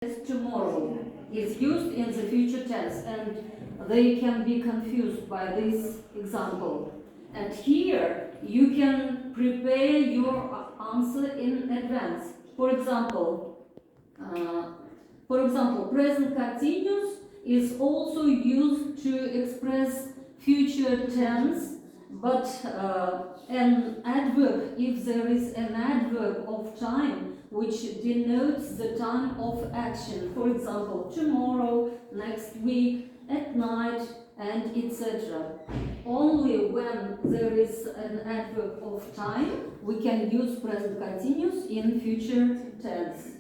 Tomorrow is used in the future tense, and they can be confused by this example. And here you can prepare your answer in advance. For example, present continuous is also used to express future tense, but an adverb, if there is an adverb of time which denotes the time of action, for example, tomorrow, next week, at night, and etc. Only when there is an adverb of time we can use present continuous in future tense.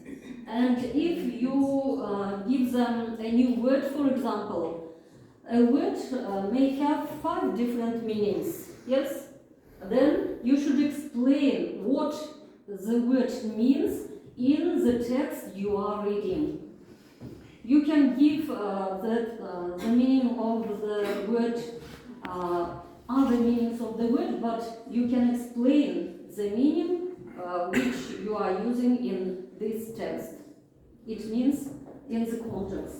And if you give them a new word, for example, a word may have 5 different meanings, yes? Then you should explain what the word means in the text you are reading. You can give the meaning of the word, other meanings of the word, but you can explain the meaning which you are using in this text. It means in the context.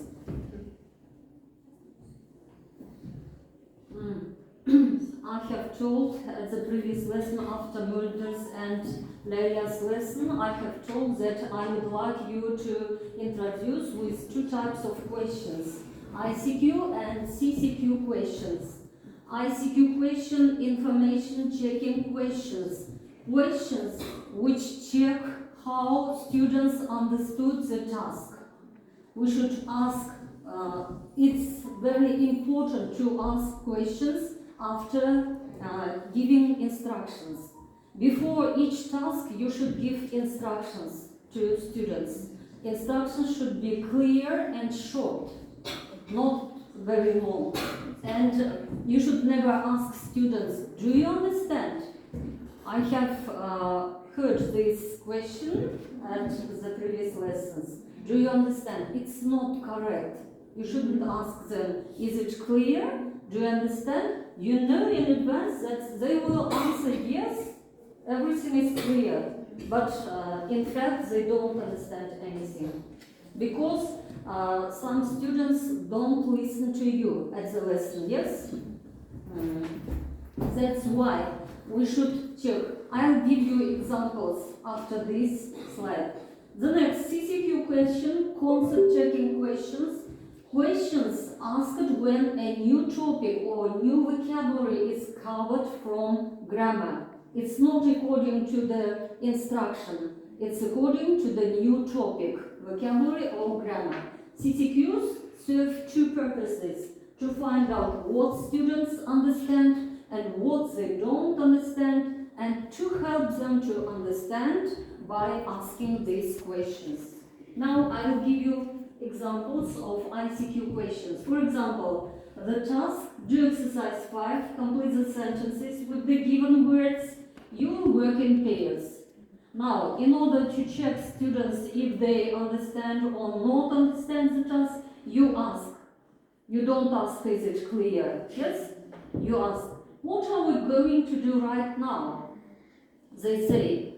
I have told at the previous lesson, after Mulder's and Leila's lesson, I have told that I would like you to introduce with 2 types of questions, ICQ and CCQ questions. ICQ question, information checking questions. Questions which check how students understood the task. We should ask, it's very important to ask questions after giving instructions. Before each task, you should give instructions to students. Instructions should be clear and short, not very long. And you should never ask students, do you understand? I have heard this question at the previous lessons. Do you understand? It's not correct. You shouldn't ask them, is it clear? Do you understand? You know in advance that they will answer yes, everything is clear. But in fact, they don't understand anything. Because some students don't listen to you at the lesson, yes? That's why we should check. I'll give you examples after this slide. The next CCQ question, concept checking questions. Questions asked when a new topic or new vocabulary is covered from grammar. It's not according to the instruction. It's according to the new topic, vocabulary or grammar. CCQs serve 2 purposes: to find out what students understand and what they don't understand, and to help them to understand by asking these questions. Now I will give you examples of ICQ questions. For example, the task, do exercise 5, complete the sentences with the given words. You will work in pairs. Now, in order to check students if they understand or not understand the task, you ask. You don't ask, is it clear? Yes? You ask, what are we going to do right now? They say,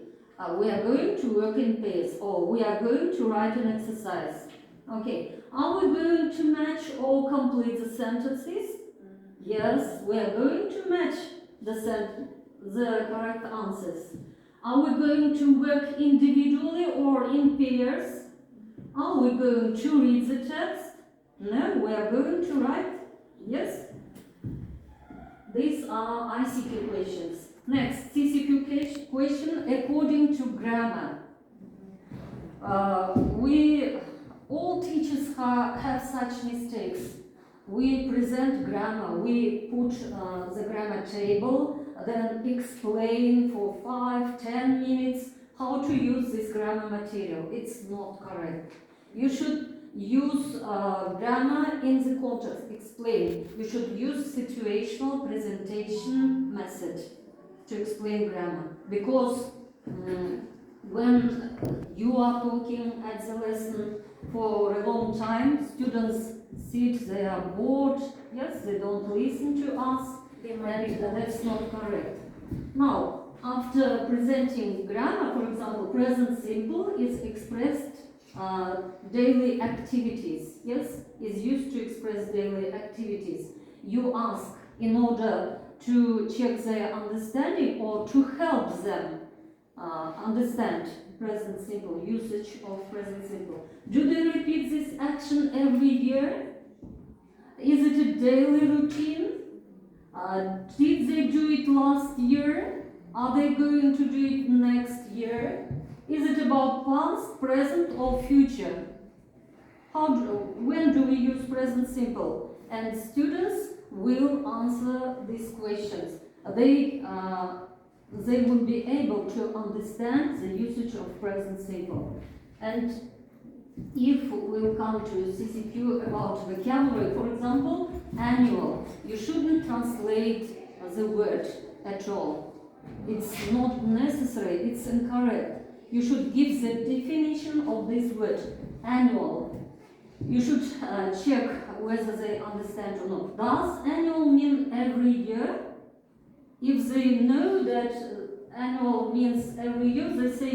we are going to work in pairs, or we are going to write an exercise. Okay, are we going to match or complete the sentences? Yes, we are going to match the correct answers. Are we going to work individually or in pairs? Are we going to read the text? No, we are going to write. Yes? These are ICQ questions. Next, CCQ question according to grammar. All teachers have such mistakes. We present grammar, we put the grammar table, then explain for 5-10 minutes how to use this grammar material. It's not correct. You should use grammar in the context, explain. You should use situational presentation method to explain grammar. Because when you are talking at the lesson for a long time, students sit, they are bored, yes, they don't listen to us, and that's not correct. Now, after presenting grammar, for example, present simple is expressed daily activities, yes, is used to express daily activities. You ask in order to check their understanding or to help them understand present simple, usage of present simple. Do they repeat this action every year? Is it a daily routine? Did they do it last year? Are they going to do it next year? Is it about past, present, or future? When do we use present simple? And students will answer these questions. They will be able to understand the usage of present simple. And if we'll come to CCQ about vocabulary, for example, annual, you shouldn't translate the word at all. It's not necessary, it's incorrect. You should give the definition of this word, annual. You should check whether they understand or not. Does annual mean every year? If they know that annual means every year, they say